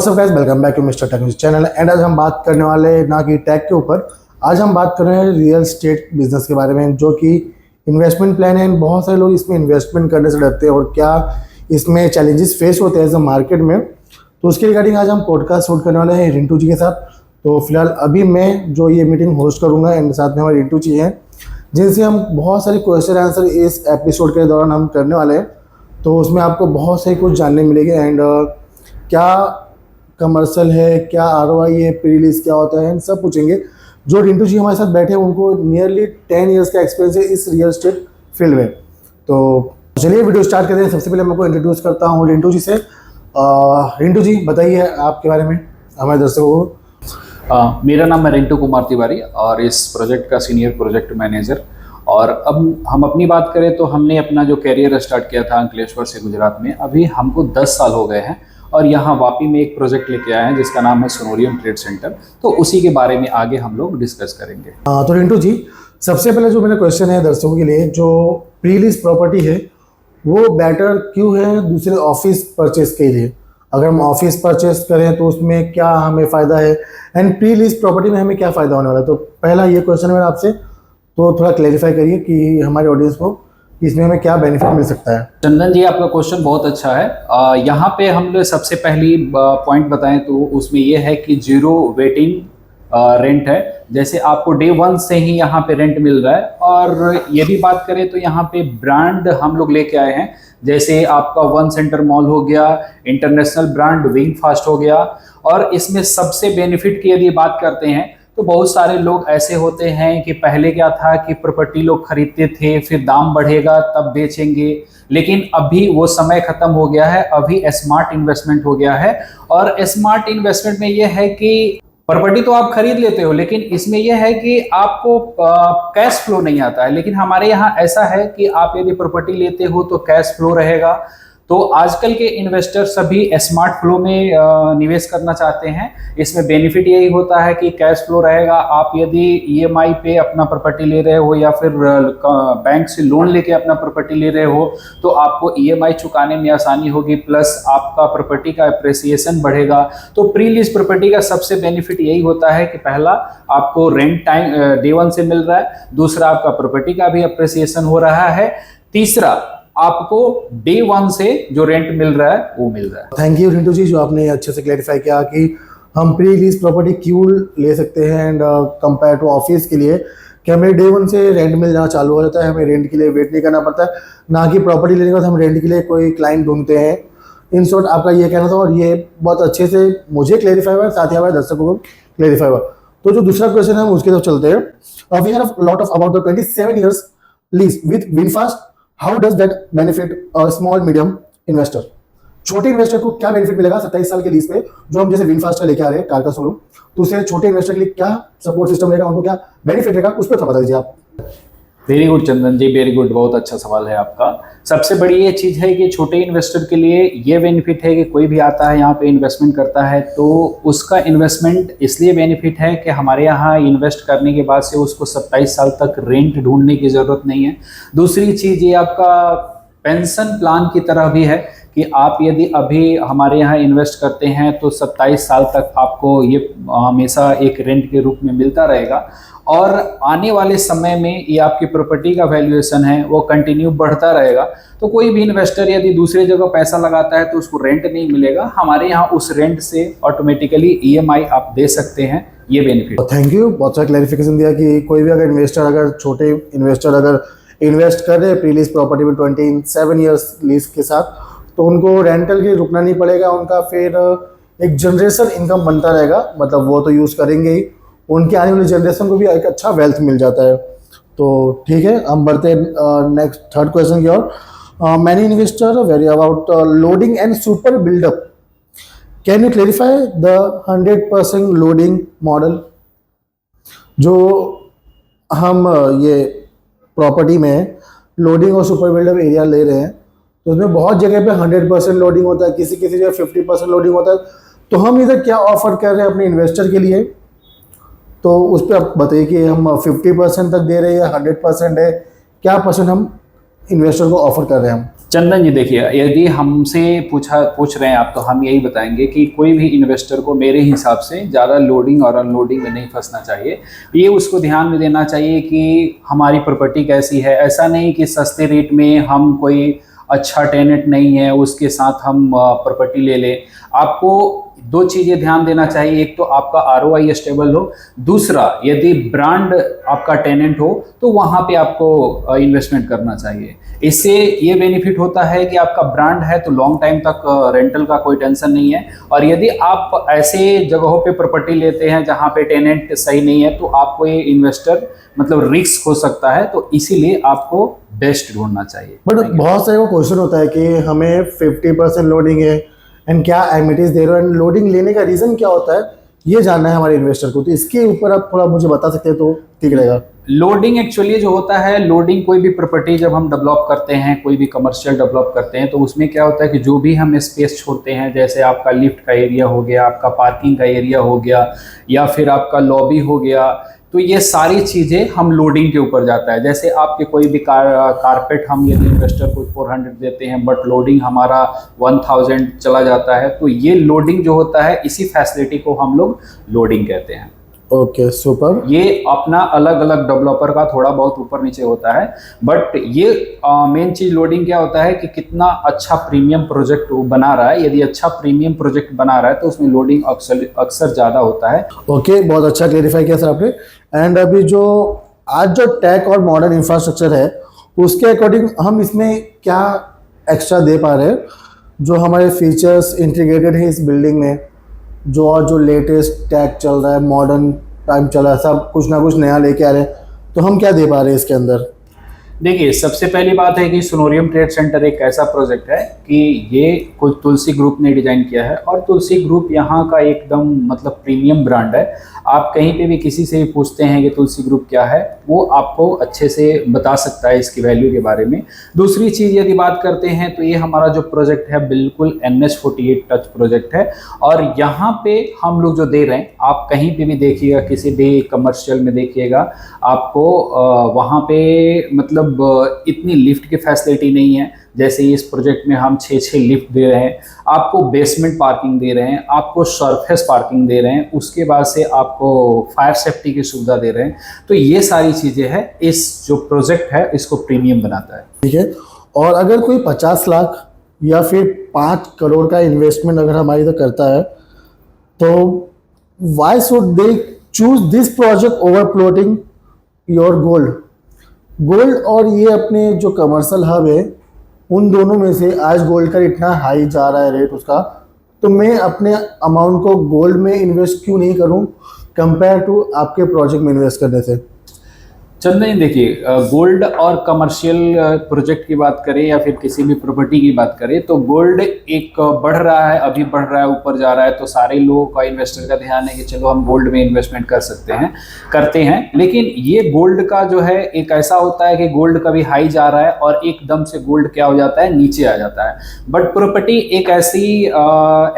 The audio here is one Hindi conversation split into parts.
सब guys, welcome back to mister tech news channel. And आज हम बात करने वाले ना कि टेक के ऊपर, आज हम बात कर रहे हैं रियल एस्टेट बिजनेस के बारे में, जो कि इन्वेस्टमेंट प्लान है। बहुत सारे लोग इसमें इन्वेस्टमेंट करने से डरते हैं और क्या इसमें चैलेंजेस फेस होते हैं एज अ मार्केट में, तो उसके रिगार्डिंग आज हम पॉडकास्ट शूट करने वाले हैं रिंटू जी के साथ। तो फिलहाल अभी मैं जो ये मीटिंग होस्ट करूँगा एंड साथ में हमारे रिंटू जी हैं, जिनसे हम बहुत सारे क्वेश्चन आंसर इस एपिसोड के दौरान हम करने वाले हैं। तो उसमें आपको बहुत सही कुछ जानने मिलेंगे एंड क्या कमर्शियल है, क्या ROI है, प्री रिलीज क्या होता है, इन सब पूछेंगे। जो रिंटू जी हमारे साथ बैठे हैं उनको नियरली 10 ईयर्स का एक्सपीरियंस है इस रियल एस्टेट फील्ड में। तो चलिए वीडियो स्टार्ट करते हैं। सबसे पहले मैं आपको इंट्रोड्यूस करता हूँ रिंटू जी से। रिंटू जी बताइए आपके बारे में हमारे दर्शकों को। मेरा नाम है रिंटू कुमार तिवारी और इस प्रोजेक्ट का सीनियर प्रोजेक्ट मैनेजर। और अब हम अपनी बात करें तो हमने अपना जो कैरियर स्टार्ट किया था अंकलेश्वर से गुजरात में, अभी हमको 10 साल हो गए हैं और यहाँ वापी में एक प्रोजेक्ट लेके आए हैं जिसका नाम है सोनोरियम ट्रेड सेंटर। तो उसी के बारे में आगे हम लोग डिस्कस करेंगे। तो रिंटू जी, सबसे पहले जो मेरा क्वेश्चन है दर्शकों के लिए, जो प्री लीज प्रॉपर्टी है वो बेटर क्यों है दूसरे ऑफिस परचेस के लिए? अगर हम ऑफिस परचेस करें तो उसमें क्या हमें फ़ायदा है एंड प्री लीज प्रॉपर्टी में हमें क्या फ़ायदा होने वाला है? तो पहला ये क्वेश्चन है मेरा आपसे, तो थोड़ा क्लेरिफाई करिए कि हमारे ऑडियंस को इसमें हमें क्या बेनिफिट मिल सकता है। चंदन जी, आपका क्वेश्चन बहुत अच्छा है। यहाँ पे हम लोग सबसे पहली पॉइंट बताएं तो उसमें ये है कि जीरो वेटिंग रेंट है। जैसे आपको डे 1 से ही यहाँ पे रेंट मिल रहा है। और ये भी बात करें तो यहाँ पे ब्रांड हम लोग लेके आए हैं, जैसे आपका वन सेंटर मॉल हो गया, इंटरनेशनल ब्रांड विंग फास्ट हो गया। और इसमें सबसे बेनिफिट की यदि बात करते हैं तो बहुत सारे लोग ऐसे होते हैं कि पहले क्या था कि प्रॉपर्टी लोग खरीदते थे, फिर दाम बढ़ेगा तब बेचेंगे, लेकिन अभी वो समय खत्म हो गया है। अभी स्मार्ट इन्वेस्टमेंट हो गया है। और स्मार्ट इन्वेस्टमेंट में ये है कि प्रॉपर्टी तो आप खरीद लेते हो, लेकिन इसमें यह है कि आपको कैश फ्लो नहीं आता है। लेकिन हमारे यहाँ ऐसा है कि आप यदि प्रॉपर्टी लेते हो तो कैश फ्लो रहेगा। तो आजकल के इन्वेस्टर सभी स्मार्ट फ्लो में निवेश करना चाहते हैं। इसमें बेनिफिट यही होता है कि कैश फ्लो रहेगा। आप यदि EMI पे अपना प्रॉपर्टी ले रहे हो या फिर बैंक से लोन लेके अपना प्रॉपर्टी ले रहे हो तो आपको EMI चुकाने में आसानी होगी, प्लस आपका प्रॉपर्टी का अप्रिसिएशन बढ़ेगा। तो प्री लीज प्रॉपर्टी का सबसे बेनिफिट यही होता है कि पहला आपको रेंट टाइम डे 1 से मिल रहा है, दूसरा आपका प्रॉपर्टी का भी अप्रिसिएशन हो रहा है, तीसरा आपको डे 1 से जो रेंट मिल रहा है वो मिल रहा है। थैंक यू रिंटू जी, जो आपने अच्छे से क्लैरिफाई किया कि हम प्री लीज प्रॉपर्टी क्यों ले सकते हैं एंड कंपेयर टू ऑफिस के लिए, कि हमें डे 1 से रेंट मिल जाना चालू हो जाता है, हमें रेंट के लिए वेट नहीं करना पड़ता है, ना कि प्रॉपर्टी लेने के बाद हम रेंट के लिए कोई क्लाइंट ढूंढते हैं। इन शॉर्ट आपका ये कहना था और ये बहुत अच्छे से मुझे क्लैरिफाई हुआ, साथ ही हमारे दर्शकों को क्लैरिफाई हुआ। तो जो दूसरा क्वेश्चन है हम उसके तरफ चलते हैं। We have lot of about the 27 years lease with VinFast. How does that benefit a small medium investor? छोटे इन्वेस्टर को क्या बेनिफिट मिलेगा 27 साल के लीज पे जो हम जैसे विनफास्ट का लेके आ रहे हैं कार का शोरूम? तो उससे छोटे इन्वेस्टर के लिए क्या सपोर्ट सिस्टम रहेगा, उनको क्या बेनिफिट रहेगा, उस पर थोड़ा बता दीजिए आप। वेरी गुड चंदन जी, वेरी गुड, बहुत अच्छा सवाल है आपका। सबसे बड़ी ये चीज़ है कि छोटे इन्वेस्टर के लिए ये बेनिफिट है कि कोई भी आता है यहाँ पे इन्वेस्टमेंट करता है तो उसका इन्वेस्टमेंट इसलिए बेनिफिट है कि हमारे यहाँ इन्वेस्ट करने के बाद से उसको 27 साल तक रेंट ढूंढने की ज़रूरत नहीं है। दूसरी चीज़ ये आपका पेंशन प्लान की तरह भी है कि आप यदि अभी हमारे यहाँ इन्वेस्ट करते हैं तो 27 साल तक आपको ये हमेशा एक रेंट के रूप में मिलता रहेगा। और आने वाले समय में ये आपकी प्रॉपर्टी का वैल्यूएशन है वो कंटिन्यू बढ़ता रहेगा। तो कोई भी इन्वेस्टर यदि दूसरी जगह पैसा लगाता है तो उसको रेंट नहीं मिलेगा, हमारे यहाँ उस रेंट से ऑटोमेटिकली EMI आप दे सकते हैं। ये बेनिफिट। थैंक यू, बहुत सारा क्लैरिफिकेशन दिया कि कोई भी अगर इन्वेस्टर, अगर छोटे इन्वेस्टर अगर इन्वेस्ट कर रहे हैं प्री लीज प्रॉपर्टी में 27 years लीज के साथ, तो उनको रेंटल के लिए रुकना नहीं पड़ेगा। उनका फिर एक जनरेशन इनकम बनता रहेगा, मतलब वो तो यूज़ करेंगे ही, उनके आने वाली जनरेशन को भी एक अच्छा वेल्थ मिल जाता है। तो ठीक है, हम बढ़ते हैं नेक्स्ट थर्ड क्वेश्चन की ओर। Many investor worry about loading and super buildup. Can you clarify the 100% loading model? जो हम ये प्रॉपर्टी में लोडिंग और सुपर बिल्डअप एरिया ले रहे हैं तो उसमें बहुत जगह पे 100% लोडिंग होता है, किसी किसी जगह 50% लोडिंग होता है। तो हम इधर क्या ऑफर कर रहे हैं अपने इन्वेस्टर के लिए, तो उस पर आप बताइए कि हम 50% तक दे रहे हैं या 100% है, क्या परसेंट हम इन्वेस्टर को ऑफर कर रहे हैं हम? चंदन जी देखिए, यदि हमसे पूछ रहे हैं आप, तो हम यही बताएंगे कि कोई भी इन्वेस्टर को मेरे हिसाब से ज़्यादा लोडिंग और अनलोडिंग में नहीं फंसना चाहिए। ये उसको ध्यान में देना चाहिए कि हमारी प्रॉपर्टी कैसी है। ऐसा नहीं कि सस्ते रेट में हम कोई अच्छा टेनेंट नहीं है उसके साथ हम प्रॉपर्टी ले लें। आपको दो चीज़ें ध्यान देना चाहिए, एक तो आपका आरओआई स्टेबल हो, दूसरा यदि ब्रांड आपका टेनेंट हो तो वहाँ पे आपको इन्वेस्टमेंट करना चाहिए। इससे ये बेनिफिट होता है कि आपका ब्रांड है तो लॉन्ग टाइम तक रेंटल का कोई टेंशन नहीं है। और यदि आप ऐसे जगहों पे प्रॉपर्टी लेते हैं जहाँ पे टेनेंट सही नहीं है तो आपको ये इन्वेस्टर मतलब रिस्क हो सकता है, तो इसीलिए आपको बेस्ट ढूंढना चाहिए। बट बहुत सारे वो क्वेश्चन होता है कि हमें 50% लोडिंग है एंड क्या एमिटीज दे रहे हो एंड लोडिंग लेने का रीज़न क्या होता है, ये जानना है हमारे इन्वेस्टर को। तो इसके ऊपर आप थोड़ा मुझे बता सकते हैं तो ठीक रहेगा। लोडिंग एक्चुअली जो होता है, लोडिंग कोई भी प्रॉपर्टी जब हम डेवलप करते हैं, कोई भी कमर्शियल डेवलप करते हैं, तो उसमें क्या होता है कि जो भी हम स्पेस छोड़ते हैं, जैसे आपका लिफ्ट का एरिया हो गया, आपका पार्किंग का एरिया हो गया, या फिर आपका लॉबी हो गया, तो ये सारी चीज़ें हम लोडिंग के ऊपर जाता है। जैसे आपके कोई भी कारपेट हम यदि इन्वेस्टर को 400 देते हैं बट लोडिंग हमारा 1000 चला जाता है, तो ये लोडिंग जो होता है, इसी फैसिलिटी को हम लोग लोडिंग कहते हैं। Okay super. ये अपना अलग अलग डेवलपर का थोड़ा बहुत ऊपर नीचे होता है, बट ये मेन चीज लोडिंग क्या होता है कि कितना अच्छा प्रीमियम प्रोजेक्ट बना रहा है। यदि अच्छा प्रीमियम प्रोजेक्ट बना रहा है तो उसमें लोडिंग अक्सर ज़्यादा होता है। ओके, बहुत अच्छा क्लेरिफाई किया सर आपने। एंड अभी जो आज जो टेक और मॉडर्न इंफ्रास्ट्रक्चर है उसके अकॉर्डिंग हम इसमें क्या एक्स्ट्रा दे पा रहे हैं, जो हमारे फीचर्स इंटीग्रेटेड है इस बिल्डिंग में, जो और जो लेटेस्ट टैग चल रहा है, मॉडर्न टाइम चल रहा है, सब कुछ ना कुछ नया लेके आ रहे हैं, तो हम क्या दे पा रहे हैं इसके अंदर? देखिए, सबसे पहली बात है कि सोनोरियम ट्रेड सेंटर एक ऐसा प्रोजेक्ट है कि ये कुछ तुलसी ग्रुप ने डिजाइन किया है, और तुलसी ग्रुप यहाँ का एकदम मतलब प्रीमियम ब्रांड है। आप कहीं पे भी किसी से भी पूछते हैं कि तुलसी ग्रुप क्या है, वो आपको अच्छे से बता सकता है इसकी वैल्यू के बारे में। दूसरी चीज़ यदि बात करते हैं तो ये हमारा जो प्रोजेक्ट है बिल्कुल NH48 टच प्रोजेक्ट है, और यहाँ पे हम लोग जो दे रहे हैं, आप कहीं पे भी देखिएगा, किसी भी कमर्शियल में देखिएगा, आपको वहाँ पे मतलब इतनी लिफ्ट की फैसिलिटी नहीं है। जैसे इस प्रोजेक्ट में हम 6 लिफ्ट दे रहे हैं, आपको बेसमेंट पार्किंग दे रहे हैं, आपको सरफेस पार्किंग दे रहे हैं, उसके बाद से आपको फायर सेफ्टी की सुविधा दे रहे हैं। तो ये सारी चीज़ें हैं, इस जो प्रोजेक्ट है इसको प्रीमियम बनाता है। ठीक है। और अगर कोई 50 लाख या फिर 5 करोड़ का इन्वेस्टमेंट अगर हमारी तो करता है, तो why should they choose this project over plotting your gold और ये अपने जो कमर्शियल हब है, उन दोनों में से आज गोल्ड का इतना हाई जा रहा है रेट उसका, तो मैं अपने अमाउंट को गोल्ड में इन्वेस्ट क्यों नहीं करूं कंपेयर टू आपके प्रोजेक्ट में इन्वेस्ट करने से? चंदन, देखिए, गोल्ड और कमर्शियल प्रोजेक्ट की बात करें या फिर किसी भी प्रॉपर्टी की बात करें, तो गोल्ड एक बढ़ रहा है, अभी बढ़ रहा है, ऊपर जा रहा है, तो सारे लोगों का, इन्वेस्टर का ध्यान है कि चलो हम गोल्ड में इन्वेस्टमेंट करते हैं। लेकिन ये गोल्ड का जो है एक ऐसा होता है कि गोल्ड कभी हाई जा रहा है और एकदम से गोल्ड क्या हो जाता है, नीचे आ जाता है। बट प्रॉपर्टी एक ऐसी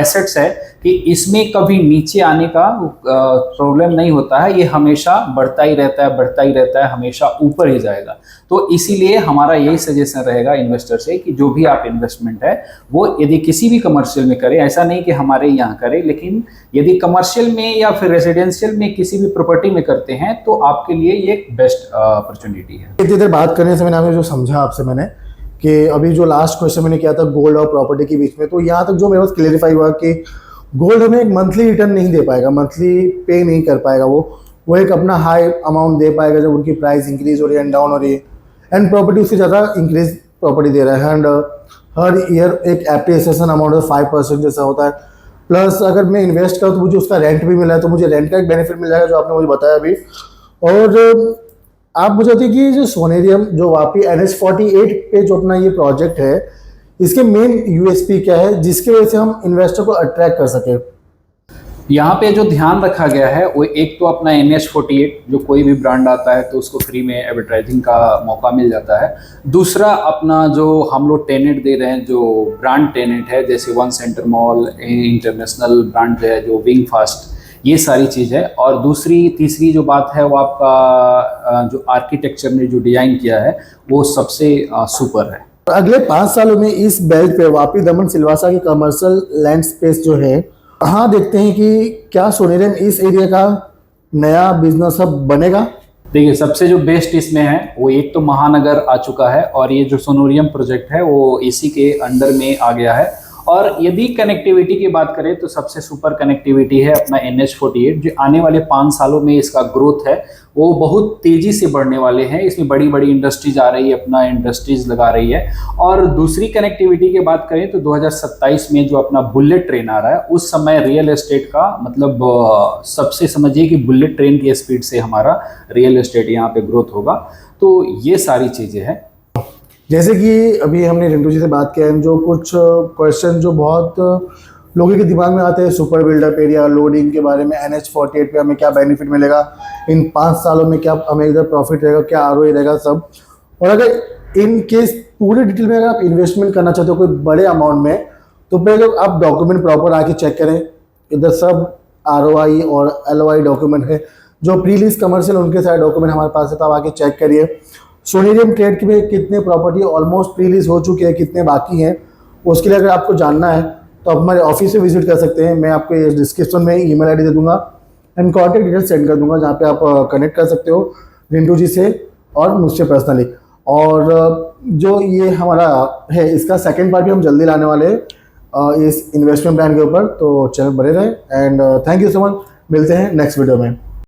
एसेट्स है कि इसमें कभी नीचे आने का प्रॉब्लम नहीं होता है, ये हमेशा बढ़ता ही रहता है, हमेशा ऊपर ही जाएगा। तो इसीलिए हमारा यही सजेशन रहेगा इन्वेस्टर से कि जो भी आप इन्वेस्टमेंट है वो यदि किसी भी कमर्शियल में करें, ऐसा नहीं कि हमारे यहाँ करें, लेकिन यदि कमर्शियल में या फिर रेजिडेंशियल में किसी भी प्रॉपर्टी में करते हैं तो आपके लिए ये एक बेस्ट अपॉर्चुनिटी है। इतनी देर बात करने से मैंने जो समझा आपसे मैंने कि अभी जो लास्ट क्वेश्चन मैंने किया था गोल्ड और प्रॉपर्टी के बीच में, तो यहाँ तक जो मेरे पास क्लियरिफाई हुआ कि गोल्ड हमें एक मंथली रिटर्न नहीं दे पाएगा, मंथली पे नहीं कर पाएगा, वो एक अपना हाई अमाउंट दे पाएगा जब उनकी प्राइस इंक्रीज हो रही है एंड डाउन हो रही है, एंड प्रॉपर्टी उससे ज़्यादा इंक्रीज प्रॉपर्टी दे रहा है, एंड हर ईयर एक एप्रिसिएशन अमाउंट ऑफ 5% जैसा होता है। प्लस अगर मैं इन्वेस्ट करूँ तो मुझे उसका रेंट भी मिला है, तो मुझे रेंट का एक बेनिफिट मिल जाएगा जो आपने मुझे बताया अभी। और आप मुझे बताइए कि जो सोनेरियम जो वापी NH48 पे जो अपना ये प्रोजेक्ट है, इसके मेन USP क्या है जिसकी वजह से हम इन्वेस्टर को अट्रैक्ट कर सके? यहाँ पे जो ध्यान रखा गया है वो एक तो अपना NH48, जो कोई भी ब्रांड आता है तो उसको फ्री में एडवर्टाइजिंग का मौका मिल जाता है। दूसरा अपना जो हम लोग टेनेंट दे रहे हैं, जो ब्रांड टेनेंट है, जैसे one centre mall, international brand है जो विंग फास्ट, ये सारी चीज़ है। और तीसरी जो बात है वो आपका जो आर्किटेक्चर ने जो डिज़ाइन किया है वो सबसे सुपर है। अगले 5 सालों में इस बेल्ट पे वापी दमन सिलवासा की कमर्शियल लैंड स्पेस जो है, हाँ देखते हैं कि क्या सोनेरियम इस एरिया का नया बिजनेस हब बनेगा। देखिए, सबसे जो बेस्ट इसमें है वो एक तो महानगर आ चुका है और ये जो सोनोरियम प्रोजेक्ट है वो इसी के अंडर में आ गया है। और यदि कनेक्टिविटी की बात करें तो सबसे सुपर कनेक्टिविटी है अपना NH48, जो आने वाले 5 सालों में इसका ग्रोथ है वो बहुत तेजी से बढ़ने वाले हैं। इसमें बड़ी बड़ी इंडस्ट्रीज आ रही है, अपना इंडस्ट्रीज लगा रही है। और दूसरी कनेक्टिविटी की बात करें तो 2027 में जो अपना बुलेट ट्रेन आ रहा है, उस समय रियल एस्टेट का मतलब सबसे समझिए कि बुलेट ट्रेन की स्पीड से हमारा रियल एस्टेट यहाँ पे ग्रोथ होगा। तो ये सारी चीज़ें हैं। जैसे कि अभी हमने रिंटू जी से बात किया है, जो कुछ क्वेश्चन जो बहुत लोगों के दिमाग में आते हैं सुपर बिल्डअप एरिया लोडिंग के बारे में, NH48 पे हमें क्या बेनिफिट मिलेगा, इन 5 सालों में क्या हमें इधर प्रॉफिट रहेगा, क्या ROI रहेगा सब। और अगर इन केस पूरे डिटेल में अगर आप इन्वेस्टमेंट करना चाहते हो कोई बड़े अमाउंट में, तो पहले आप डॉक्यूमेंट प्रॉपर आके चेक करें। इधर सब ROI और LOI डॉक्यूमेंट है, जो प्री लीज कमर्शियल उनके सारे डॉक्यूमेंट हमारे पास है, तो आप आके चेक करिए। सोनेरियम ट्रेड में कितने प्रॉपर्टी ऑलमोस्ट प्री लीज हो चुके हैं, कितने बाकी हैं, उसके लिए अगर आपको जानना है तो आप हमारे ऑफिस से विजिट कर सकते हैं। मैं आपको ये डिस्क्रिप्शन में ईमेल ID दे दूंगा एंड कॉन्टैक्ट डिटेल्स सेंड कर दूंगा, जहाँ पे आप कनेक्ट कर सकते हो रिंटू जी से और मुझसे पर्सनली। और जो ये हमारा है इसका सेकेंड पार्ट भी हम जल्दी लाने वाले हैं इस इन्वेस्टमेंट प्लान के ऊपर, तो चैनल बने रहें and thank you so much. मिलते हैं नेक्स्ट वीडियो में।